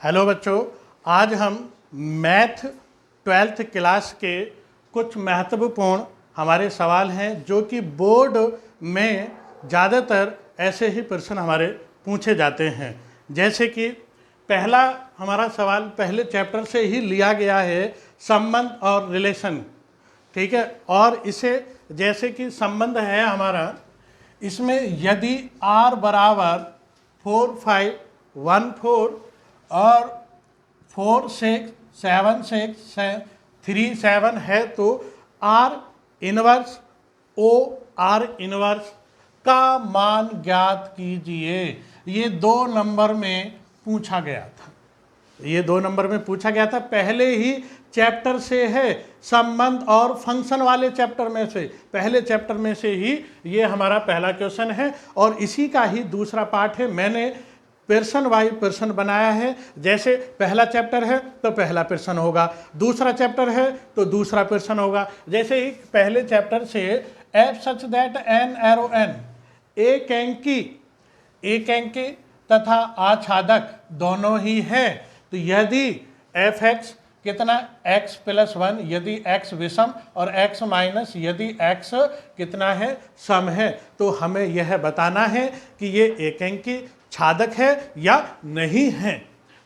Hello बच्चों, आज हम मैथ 12th क्लास के कुछ महत्वपूर्ण हमारे सवाल हैं जो कि बोर्ड में ज़्यादातर ऐसे ही प्रश्न हमारे पूछे जाते हैं। जैसे कि पहला हमारा सवाल पहले चैप्टर से ही लिया गया है, संबंध और रिलेशन। ठीक है, और इसे जैसे कि संबंध है हमारा, इसमें यदि r बराबर 4 5 1 4 और 4 6 7 6 3 7 है तो R inverse O R inverse का मान ज्ञात कीजिए। ये 2 नंबर में पूछा गया था, ये 2 नंबर में पूछा गया था। पहले ही चैप्टर से है, संबंध और फंक्शन वाले चैप्टर में से, पहले चैप्टर में से ही ये हमारा पहला क्वेश्चन है और इसी का ही दूसरा पार्ट है। मैंने पर्सन वाइज पर्सन बनाया है। जैसे पहला चैप्टर है तो पहला पर्सन होगा, दूसरा चैप्टर है तो दूसरा पर्सन होगा। जैसे ही पहले चैप्टर से F such that N arrow N एक अंकी तथा आच्छादक दोनों ही है, तो यदि एफ एक्स कितना x प्लस 1 यदि x विषम और x माइनस यदि x कितना है, सम है, तो हमें यह बताना है कि ये एक अंकी छादक है या नहीं है।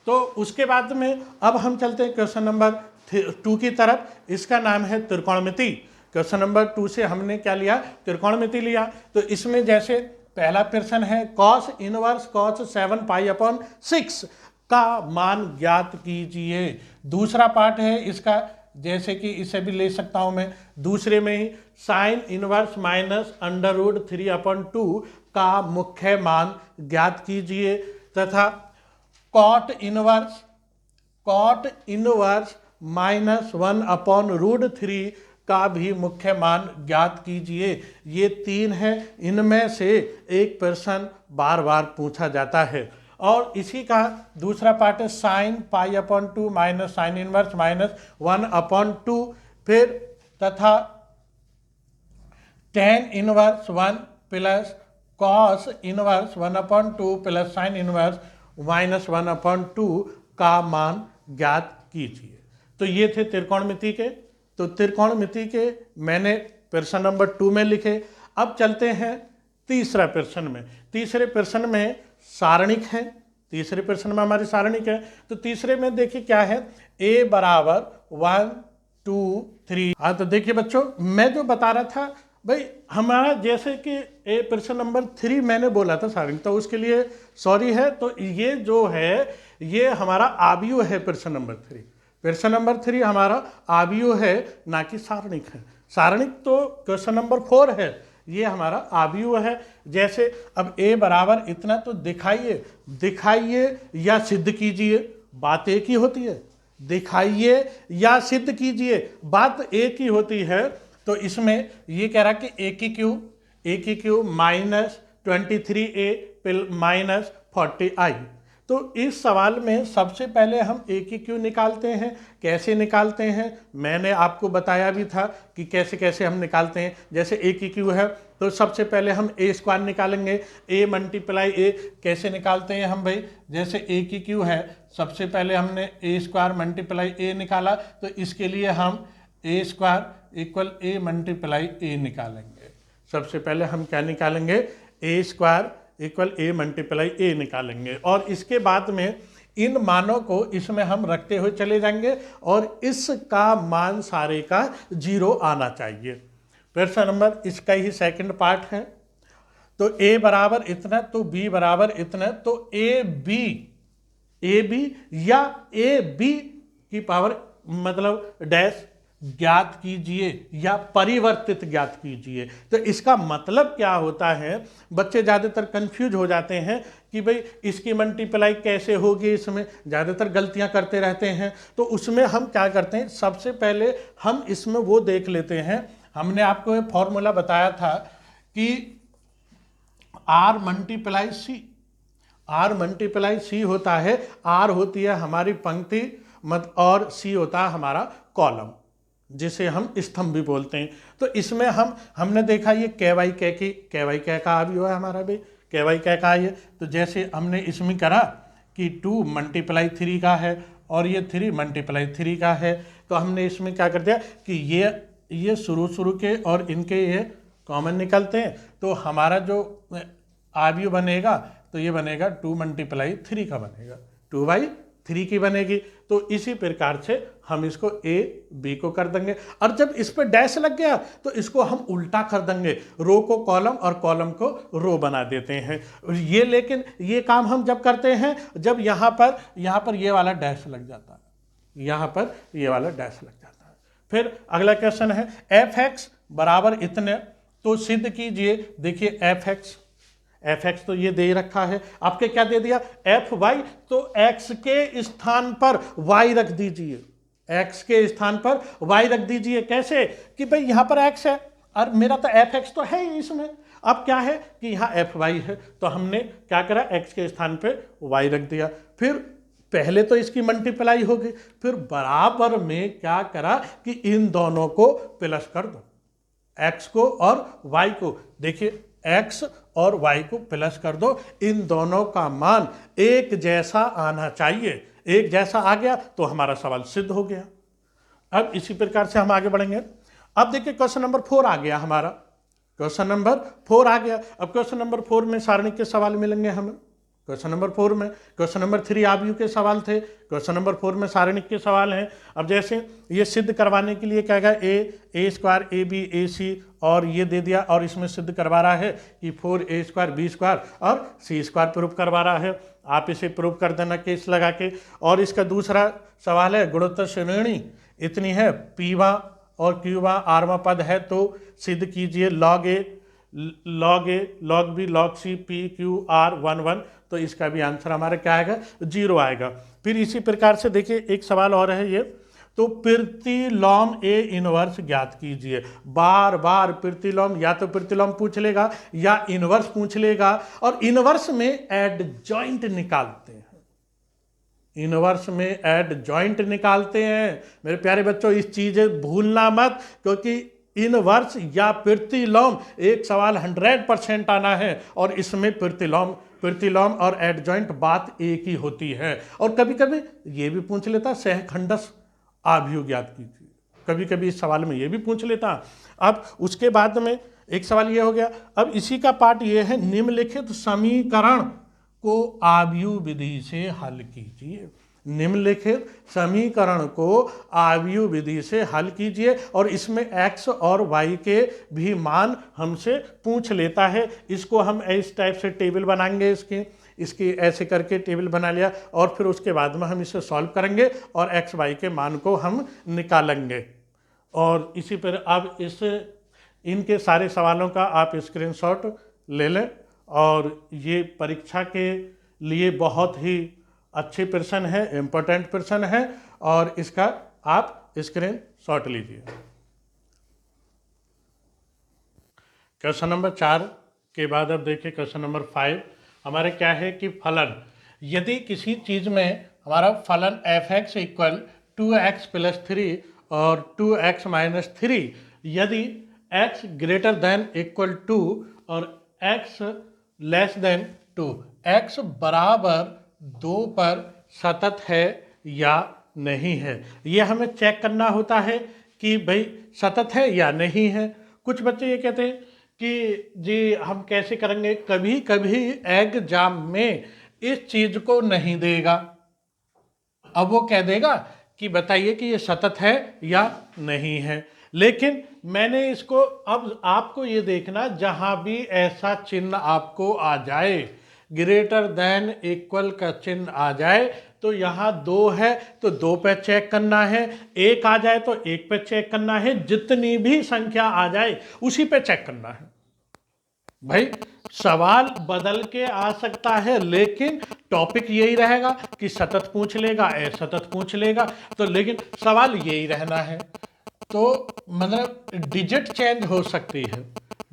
तो उसके बाद में अब हम चलते हैं क्वेश्चन नंबर 2 की तरफ। इसका नाम है त्रिकोणमिति। क्वेश्चन नंबर 2 से हमने क्या लिया, त्रिकोणमिति लिया। तो इसमें जैसे पहला प्रश्न है cos inverse cos 7 pi upon 6 का मान ज्ञात कीजिए। दूसरा पार्ट है इसका, जैसे कि इसे भी ले सकता हूं मैं दूसरे में ही, sine inverse minus under root 3 upon 2 का मुख्य मान ज्ञात कीजिए, तथा cot inverse minus 1 upon root 3 का भी मुख्य मान ज्ञात कीजिए। ये 3 है, इनमें से एक प्रश्न बार बार पूछा जाता है। और इसी का दूसरा पार्ट है sine pi upon 2 minus sign inverse minus 1 upon 2, फिर तथा tan inverse 1 plus cos inverse 1 upon 2 plus sign inverse minus 1 upon 2 का मान ज्ञात कीजिए। तो ये थे त्रिकोणमिति के। तो त्रिकोणमिति के मैंने प्रश्न नंबर 2 में लिखे। अब चलते हैं तीसरा प्रश्न में। तीसरे प्रश्न में सारणिक है, तीसरे प्रश्न में हमारी सारणिक है। तो तीसरे में देखिए क्या है, a बराबर 1 2 3। हाँ, तो देखिए बच्चों, मैं जो बता रहा था भाई, हमारा जैसे कि ए प्रश्न नंबर 3 मैंने बोला था सारणिक, तो उसके लिए सॉरी है। तो ये जो है ये हमारा आव्यूह है प्रश्न नंबर 3। प्रश्न नंबर 3 हमारा आव्यूह है, ना कि सारणिक है। सारणिक तो क्वेश्चन नंबर 4 है, ये हमारा आव्यूह है। जैसे अब a बराबर इतना, तो दिखाइए या सिद्ध कीजिए, बात एक ही होती है। दिखाइए या सिद्ध कीजिए, बात एक ही होती है। तो इसमें ये कह रहा कि a की Q minus 23a minus 40i। तो इस सवाल में सबसे पहले हम a की क्यू निकालते हैं। कैसे निकालते हैं मैंने आपको बताया भी था कि कैसे कैसे हम निकालते हैं। जैसे a की क्यू है तो सबसे पहले हम a स्क्वायर निकालेंगे, a मल्टीप्लाई a। कैसे निकालते हैं हम भाई, जैसे a की क्यू है, सबसे पहले हमने a स्क्वायर मल्टीप्लाई a निकाला, तो इसके लिए हम a square equal a multiply a निकालेंगे। सबसे पहले हम क्या निकालेंगे, a square equal a multiply a निकालेंगे, और इसके बाद में इन मानों को इसमें हम रखते हुए चले जाएंगे और इसका मान सारे का 0 आना चाहिए। प्रश्न नंबर इसका ही सेकंड पार्ट है। तो a बराबर इतना, तो b बराबर इतना, तो a b या a b की पावर मतलब डैश ज्ञात कीजिए या परिवर्तित ज्ञात कीजिए। तो इसका मतलब क्या होता है, बच्चे ज़्यादातर कंफ्यूज हो जाते हैं कि भाई इसकी मल्टीप्लाई कैसे होगी, इसमें ज़्यादातर गलतियां करते रहते हैं। तो उसमें हम क्या करते हैं, सबसे पहले हम इसमें वो देख लेते हैं। हमने आपको ये फॉर्मूला बताया था कि r मल्टीप्लाई सी होता है। r होती है हमारी पंक्ति और c होता है हमारा कॉलम, जिसे हम स्तंभ भी बोलते हैं। तो इसमें हमने देखा ये कैवाई कै का अवयव है हमारा भाई, कैवाई कै का ये। तो जैसे हमने इसमें करा कि 2 मल्टीप्लाई 3 का है और ये 3 मल्टीप्लाई 3 का है। तो हमने इसमें क्या कर दिया कि ये शुरू के और इनके ये कॉमन निकलते हैं, तो हमारा जो आयु बनेगा तो ये बनेगा 2 मल्टीप्लाई 3 का बनेगा, 2/3 की बनेगी। तो इसी प्रकार से हम इसको ए बी को कर देंगे, और जब इस पर डैश लग गया तो इसको हम उल्टा कर देंगे, रो को कॉलम और कॉलम को रो बना देते हैं। ये लेकिन ये काम हम जब करते हैं जब यहाँ पर ये वाला डैश लग जाता है, यहाँ पर ये वाला डैश लग जाता है। फिर अगला क्वेश्चन है f(x) बराबर इतने, तो सिद्ध कीजिए। देखिए f(x) तो ये दे रखा है, आपके क्या दे दिया fy, तो x के स्थान पर y रख दीजिए, x के स्थान पर y रख दीजिए। कैसे कि भाई यहाँ पर x है और मेरा तो f(x) तो है ही इसमें। अब क्या है कि यहाँ fy है, तो हमने क्या करा x के स्थान पे y रख दिया। फिर पहले तो इसकी मल्टीप्लाई होगी, फिर बराबर में क्या करा कि इन दोनों को प्लस कर दो, x को और y को। देखिए x और y को प्लस कर दो, इन दोनों का मान एक जैसा आना चाहिए, एक जैसा आ गया तो हमारा सवाल सिद्ध हो गया। अब इसी प्रकार से हम आगे बढ़ेंगे। अब देखिए क्वेश्चन नंबर 4 आ गया हमारा, क्वेश्चन नंबर 4 आ गया। अब क्वेश्चन नंबर 4 में सारणी के सवाल मिलेंगे हमें। क्वेश्चन नंबर 4 में क्वेश्चन नंबर 3 आयु के सवाल थे, क्वेश्चन नंबर 4 में सारणिक के सवाल हैं। अब जैसे ये सिद्ध करवाने के लिए क्या है, ए स्क्वायर ए बी ए सी, और ये दे दिया, और इसमें सिद्ध करवा रहा है कि 4a स्क्वायर बी स्क्वायर और सी स्क्वायर प्रूफ करवा रहा है। आप इसे प्रूफ कर देना केस लगा के। और इसका दूसरा सवाल है गुणोत्तर श्रेणी इतनी है, पीवा और क्यूवा आरवा पद है, तो सिद्ध कीजिए log A log B log C P Q R 1 1। तो इसका भी आंसर हमारा क्या आएगा, 0 आएगा। फिर इसी प्रकार से देखिए एक सवाल और है ये, तो प्रतिलोम ए इनवर्स ज्ञात कीजिए। बार बार प्रतिलोम या तो प्रतिलोम पूछ लेगा या इनवर्स पूछ लेगा, और इनवर्स में एडजॉइंट निकालते हैं, इनवर्स में एडजॉइंट निकालते हैं। मेरे प्यारे बच्चों इस चीज़ भूलना मत, क्योंकि इनवर्स या प्रतिलोम एक सवाल 100% आना है, और इसमें प्रतिलोम और एडजॉइंट बात एक ही होती है। और कभी कभी ये भी पूछ लेता सहखंडस आव्यूह ज्ञात कीजिए, कभी कभी इस सवाल में ये भी पूछ लेता। अब उसके बाद में एक सवाल ये हो गया। अब इसी का पार्ट ये है, निम्नलिखित समीकरण को आव्यूह विधि से हल कीजिए। निम्नलिखित समीकरण को आव्यूह विधि से हल कीजिए, और इसमें x और y के भी मान हमसे पूछ लेता है। इसको हम इस टाइप से टेबल बनाएंगे, इसकी ऐसे करके टेबल बना लिया, और फिर उसके बाद में हम इसे सॉल्व करेंगे और x y के मान को हम निकालेंगे। और इसी पर अब इनके सारे सवालों का आप स्क्रीनशॉट ले लें, और ये परीक्षा के लिए बहुत ही अच्छे प्रश्न है, इम्पोर्टेंट प्रश्न है, और इसका आप स्क्रीनशॉट लीजिए। क्वेश्चन नंबर 4 के बाद अब देखिए क्वेश्चन नंबर 5 हमारे क्या है कि फलन, यदि किसी चीज़ में हमारा फलन f(x) = 2x + 3 और 2x - 3, यदि x > 2 और x < 2, x बराबर 2 पर सतत है या नहीं है, ये हमें चेक करना होता है कि भाई सतत है या नहीं है। कुछ बच्चे ये कहते हैं कि जी हम कैसे करेंगे, कभी कभी एग्जाम में इस चीज को नहीं देगा, अब वो कह देगा कि बताइए कि ये सतत है या नहीं है। लेकिन मैंने इसको, अब आपको ये देखना, जहां भी ऐसा चिन्ह आपको आ जाए, > का चिन्ह आ जाए, तो यहाँ 2 है तो 2 पे चेक करना है, 1 आ जाए तो 1 पे चेक करना है, जितनी भी संख्या आ जाए उसी पे चेक करना है। भाई सवाल बदल के आ सकता है, लेकिन टॉपिक यही रहेगा कि सतत पूछ लेगा, असतत पूछ लेगा, तो लेकिन सवाल यही रहना है। तो मतलब डिजिट चेंज हो सकती है,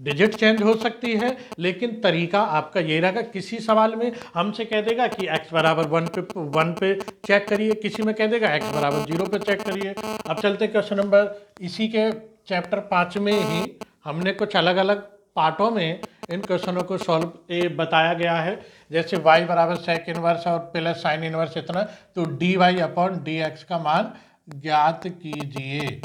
डिजिट चेंज हो सकती है, लेकिन तरीका आपका ये रहेगा। किसी सवाल में हमसे कह देगा कि x बराबर 1 पे चेक करिए, किसी में कह देगा x बराबर 0 पे चेक करिए। अब चलते क्वेश्चन नंबर, इसी के चैप्टर 5 में ही हमने कुछ अलग अलग पार्टों में इन क्वेश्चनों को सॉल्व बताया गया है। जैसे y बराबर सेक इनवर्स और प्लस साइन इनवर्स इतना, तो dy अपॉन डी एक्स का मान ज्ञात कीजिए,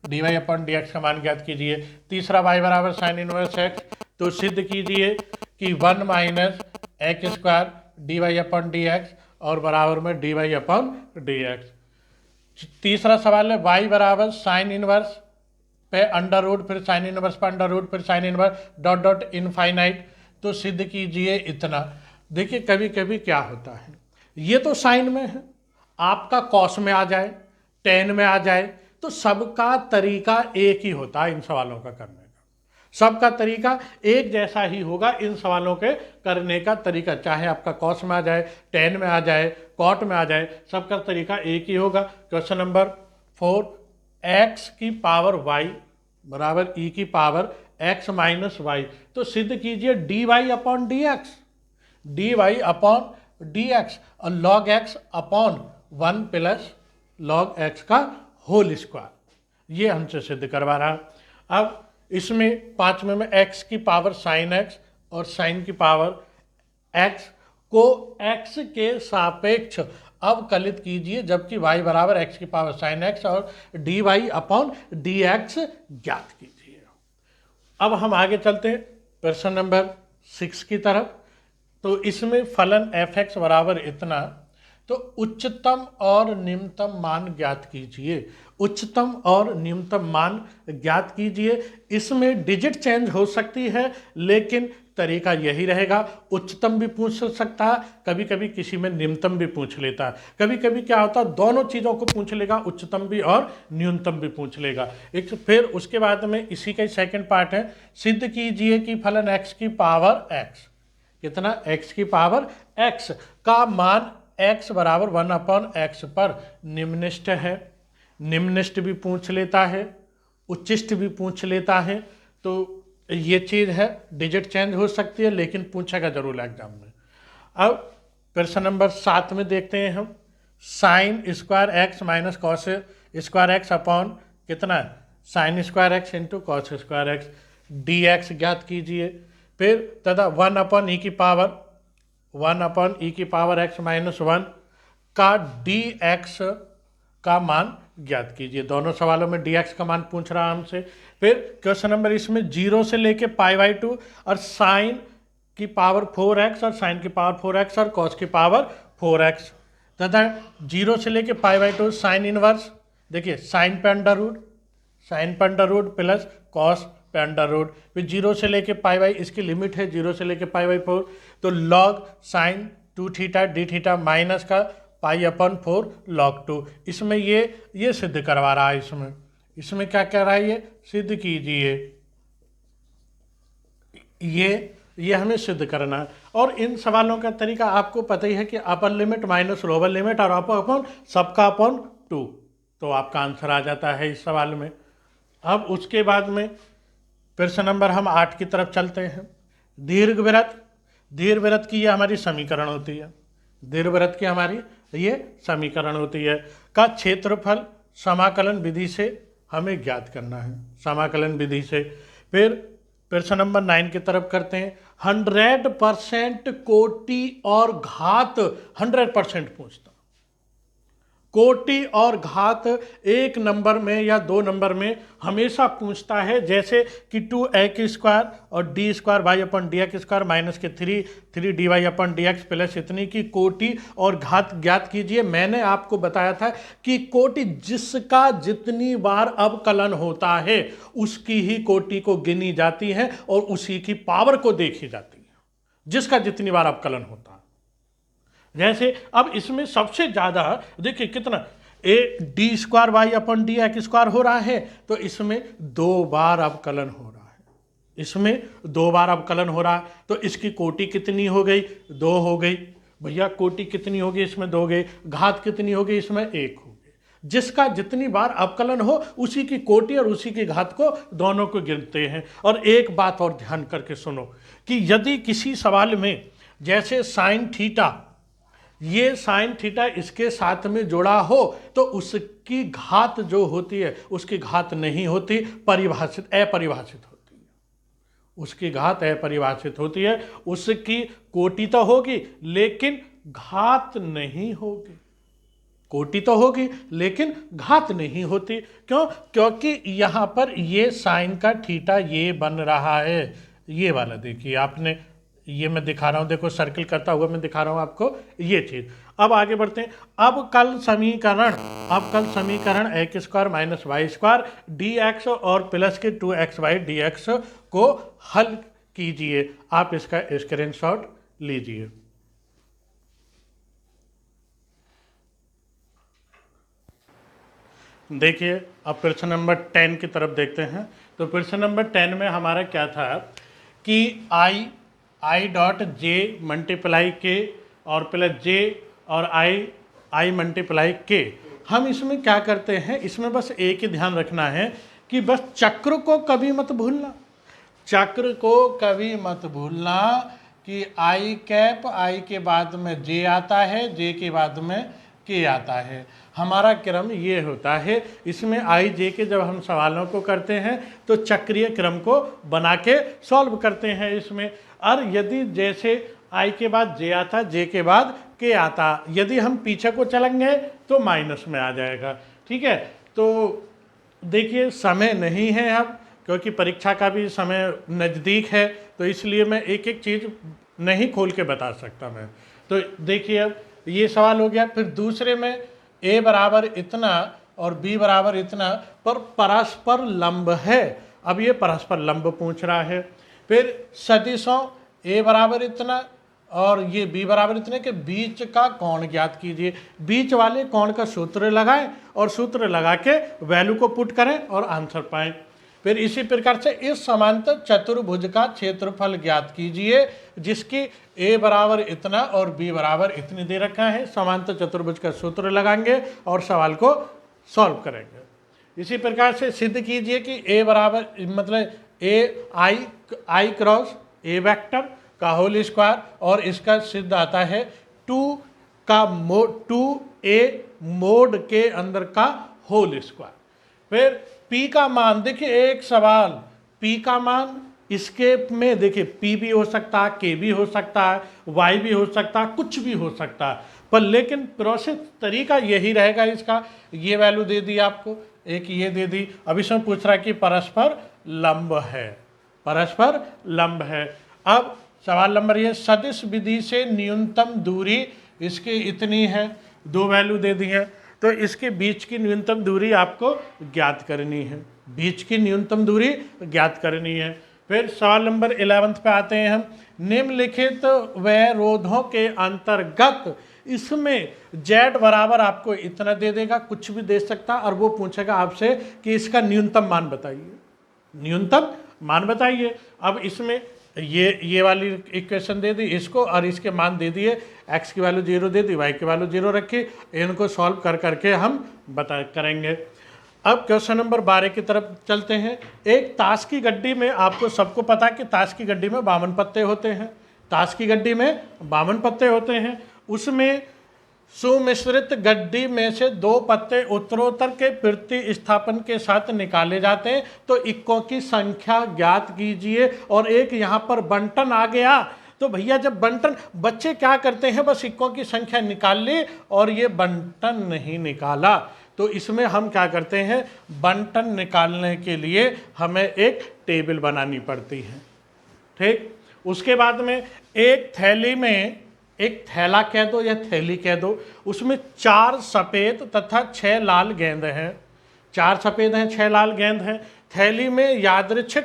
dy अपॉन डी एक्स का मान ज्ञात कीजिए। तीसरा y बराबर साइन इनवर्स एक्स, तो सिद्ध कीजिए कि 1 minus X square D Y upon D X और बराबर में D Y upon D X. तीसरा सवाल है y बराबर साइन इनवर्स पे अंडर रूट, फिर साइन इनवर्स पे अंडर रूट, फिर sine inverse dot dot infinite, तो सिद्ध कीजिए इतना। देखिए कभी कभी क्या होता है, ये तो साइन में है, आपका कॉस में आ जाए, टेन में आ जाए, तो सबका तरीका एक ही होता है इन सवालों का करने का, सबका तरीका एक जैसा ही होगा इन सवालों के करने का तरीका, चाहे आपका कॉस में आ जाए, टेन में आ जाए, कॉट में आ जाए, सबका तरीका एक ही होगा। क्वेश्चन नंबर 4, x की पावर y बराबर e की पावर x माइनस वाई, तो सिद्ध कीजिए dy upon D X, D Y upon D X और log x upon 1 plus log x का होल स्क्वायर, ये हमसे सिद्ध करवा रहा है। अब इसमें पांचवें में x की पावर साइन x और साइन की पावर x को x के सापेक्ष अवकलित कीजिए, जबकि y बराबर x की पावर साइन x और dy अपॉन डी एक्स ज्ञात कीजिए। अब हम आगे चलते हैं प्रश्न नंबर 6 की तरफ। तो इसमें फलन f(x) बराबर इतना, तो उच्चतम और निम्नतम मान ज्ञात कीजिए, उच्चतम और निम्नतम मान ज्ञात कीजिए। इसमें डिजिट चेंज हो सकती है लेकिन तरीका यही रहेगा, उच्चतम भी पूछ सकता है, कभी कभी किसी में निम्नतम भी पूछ लेता है, कभी कभी क्या होता है दोनों चीज़ों को पूछ लेगा, उच्चतम भी और न्यूनतम भी पूछ लेगा। एक फिर उसके बाद में इसी का सेकंड पार्ट है, सिद्ध कीजिए कि फलन x की पावर x, कितना x की पावर x का मान x बराबर 1 अपॉन x पर निम्निष्ठ है, निम्निष्ठ भी पूछ लेता है, उच्चिष्ट भी पूछ लेता है, तो ये चीज़ है, डिजिट चेंज हो सकती है लेकिन पूछेगा जरूर एग्जाम में। अब प्रश्न नंबर 7 में देखते हैं हम, sine square x minus cos square x upon कितना है sine square x into cos square x D x ज्ञात कीजिए। फिर तथा 1 अपॉन ई की पावर एक्स माइनस 1 का डी एक्स का मान ज्ञात कीजिए। दोनों सवालों में डी एक्स का मान पूछ रहा है हमसे। फिर क्वेश्चन नंबर इसमें 0 से लेके π/2 और साइन की पावर 4x और साइन की पावर 4x और कॉस की पावर 4x तथा 0 से लेके π/2 साइन इनवर्स, देखिए साइन पे अंडर रूट प्लस कॉस पे अंडर रूट, फिर 0 से लेके π/, इसकी लिमिट है 0 से लेके π/4, तो log sign 2 theta D theta minus का π/4 log 2। इसमें ये सिद्ध करवा रहा है, इसमें क्या कह रहा है, ये सिद्ध कीजिए, ये हमें सिद्ध करना है। और इन सवालों का तरीका आपको पता ही है कि upper limit minus lower limit और अपर अपॉन सबका अपॉन 2, तो आपका आंसर आ जाता है इस सवाल में। अब उसके बाद में प्रश्न नंबर हम 8 की तरफ चलते हैं। दीर्घवृत्त की ये हमारी समीकरण होती है, दीर्घवृत्त की हमारी ये समीकरण होती है का क्षेत्रफल समाकलन विधि से हमें ज्ञात करना है, समाकलन विधि से। फिर प्रश्न नंबर 9 की तरफ करते हैं। 100% कोटि और घात 100% पूछता, कोटि और घात एक नंबर में या 2 नंबर में हमेशा पूछता है, जैसे कि 2a की स्क्वायर और D square Y upon D X square minus के 3 D Y upon D x plus इतनी की कोटि और घात ज्ञात कीजिए। मैंने आपको बताया था कि कोटि जिसका जितनी बार अवकलन होता है उसकी ही कोटि को गिनी जाती है और उसी की पावर को देखी जाती है, जिसका जितनी बार अवकलन होता है। जैसे अब इसमें सबसे ज़्यादा देखिए कितना A D square Y upon D X square हो रहा है, तो इसमें 2 बार अवकलन हो रहा है, इसमें 2 बार अवकलन हो रहा है, तो इसकी कोटि कितनी हो गई, 2 हो गई। भैया कोटि कितनी होगी, इसमें 2 गई। घात कितनी होगी, इसमें 1 हो गई। जिसका जितनी बार अवकलन हो उसी की कोटि और उसी की घात को दोनों को गिनते हैं। और एक बात और ध्यान करके सुनो कि यदि किसी सवाल में जैसे साइन थीटा, ये साइन थीटा इसके साथ में जुड़ा हो तो उसकी घात जो होती है उसकी घात नहीं होती, अपरिभाषित होती है, उसकी घात अपरिभाषित होती है, उसकी कोटि तो होगी लेकिन घात नहीं होगी। कोटि तो होगी लेकिन घात नहीं होती। क्यों? क्योंकि यहाँ पर ये साइन का थीटा ये बन रहा है, ये वाला देखिए आपने, ये मैं दिखा रहा हूँ, देखो सर्किल करता हुआ मैं दिखा रहा हूँ आपको ये चीज़। अब आगे बढ़ते हैं। अब कल समीकरण X square minus Y square D X और प्लस के 2xy dx को हल कीजिए। आप इसका स्क्रीनशॉट लीजिए। देखिए अब प्रश्न नंबर 10 की तरफ देखते हैं। तो प्रश्न नंबर 10 में हमारा क्या था कि आई डॉट जे मल्टीप्लाई के और प्लस जे और आई मल्टीप्लाई के। हम इसमें क्या करते हैं, इसमें बस एक ही ध्यान रखना है कि बस चक्र को कभी मत भूलना, चक्र को कभी मत भूलना कि आई कैप, आई के बाद में जे आता है, जे के बाद में के आता है। हमारा क्रम ये होता है। इसमें आई जे के जब हम सवालों को करते हैं तो चक्रीय क्रम को बना के सॉल्व करते हैं इसमें। और यदि जैसे आई के बाद जे आता, जे के बाद के आता, यदि हम पीछे को चलेंगे तो माइनस में आ जाएगा। ठीक है, तो देखिए समय नहीं है अब, क्योंकि परीक्षा का भी समय नज़दीक है, तो इसलिए मैं एक एक चीज़ नहीं खोल के बता सकता मैं। तो देखिए अब ये सवाल हो गया। फिर दूसरे में a बराबर इतना और b बराबर इतना पर परस्पर लंब है। अब ये परस्पर लंब पूछ रहा है। फिर सदिशों a बराबर इतना और ये b बराबर इतने के बीच का कोण ज्ञात कीजिए। बीच वाले कोण का सूत्र लगाएं और सूत्र लगा के वैल्यू को पुट करें और आंसर पाएं। फिर इसी प्रकार से इस समांतर चतुर्भुज का क्षेत्रफल ज्ञात कीजिए जिसकी a बराबर इतना और b बराबर इतनी दे रखा है। समांतर चतुर्भुज का सूत्र लगाएंगे और सवाल को सॉल्व करेंगे। इसी प्रकार से सिद्ध कीजिए कि a बराबर मतलब आई क्रॉस a वेक्टर का होल स्क्वायर, और इसका सिद्ध आता है 2a मोड के अंदर का होल स्क्वायर। फिर p का मान, देखिए एक सवाल, p का मान इसके में देखिए p भी हो सकता है, k भी हो सकता है, y भी हो सकता है, कुछ भी हो सकता है, पर लेकिन प्रोसेस तरीका यही रहेगा इसका। ये वैल्यू दे दी आपको, एक ये दे दी। अब इसमें पूछ रहा है कि परस्पर लंब है, परस्पर लंब है। अब सवाल नंबर ये, सदिश विधि से न्यूनतम दूरी इसकी इतनी है, दो वैल्यू दे दी है, तो इसके बीच की न्यूनतम दूरी आपको ज्ञात करनी है, बीच की न्यूनतम दूरी ज्ञात करनी है। फिर सवाल नंबर 11 पे आते हैं हम। निम्नलिखित वैरोधों के अंतर्गत इसमें z बराबर आपको इतना दे देगा, कुछ भी दे सकता, और वो पूछेगा आपसे कि इसका न्यूनतम मान बताइए, न्यूनतम मान बताइए। अब इसमें ये वाली इक्वेशन दे दी इसको और इसके मान दे दिए, x की वैल्यू 0 दे दी, y की वैल्यू 0 रखी, इनको सॉल्व कर करके हम करेंगे। अब क्वेश्चन नंबर 12 की तरफ चलते हैं। एक ताश की गड्डी में, आपको सबको पता है कि ताश की गड्डी में 52 पत्ते होते हैं, ताश की गड्डी में 52 पत्ते होते हैं। उसमें सुमिश्रित गड्डी में से 2 पत्ते उत्तरोत्तर के प्रतिस्थापन के साथ निकाले जाते हैं, तो इक्कों की संख्या ज्ञात कीजिए। और एक यहाँ पर बंटन आ गया, तो भैया जब बंटन, बच्चे क्या करते हैं, बस इक्कों की संख्या निकाल ली और ये बंटन नहीं निकाला, तो इसमें हम क्या करते हैं, बंटन निकालने के लिए हमें एक टेबल बनानी पड़ती है। ठीक, उसके बाद में एक थैली में, एक थैला कह दो या थैली कह दो, उसमें 4 सफ़ेद तथा 6 लाल गेंद हैं, 4 सफ़ेद हैं 6 लाल गेंद हैं। थैली में यादृच्छिक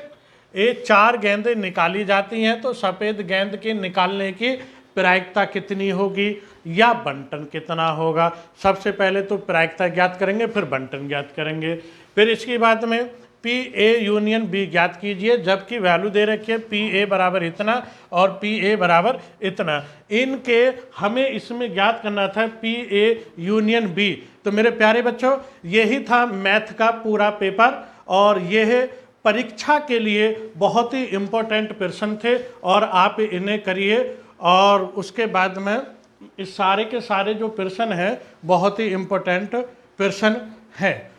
4 गेंदें निकाली जाती हैं, तो सफ़ेद गेंद के निकालने की प्रायिकता कितनी होगी या बंटन कितना होगा। सबसे पहले तो प्रायिकता ज्ञात करेंगे, फिर बंटन ज्ञात करेंगे। फिर इसके बाद में पी ए यूनियन बी ज्ञात कीजिए, जबकि वैल्यू दे रखी है पी ए बराबर इतना और पी ए बराबर इतना। इनके हमें इसमें ज्ञात करना था पी ए यूनियन बी। तो मेरे प्यारे बच्चों, यही था मैथ का पूरा पेपर, और यह परीक्षा के लिए बहुत ही इम्पोर्टेंट प्रश्न थे, और आप इन्हें करिए। और उसके बाद में इस सारे के सारे जो प्रश्न हैं बहुत ही इम्पोर्टेंट प्रश्न हैं।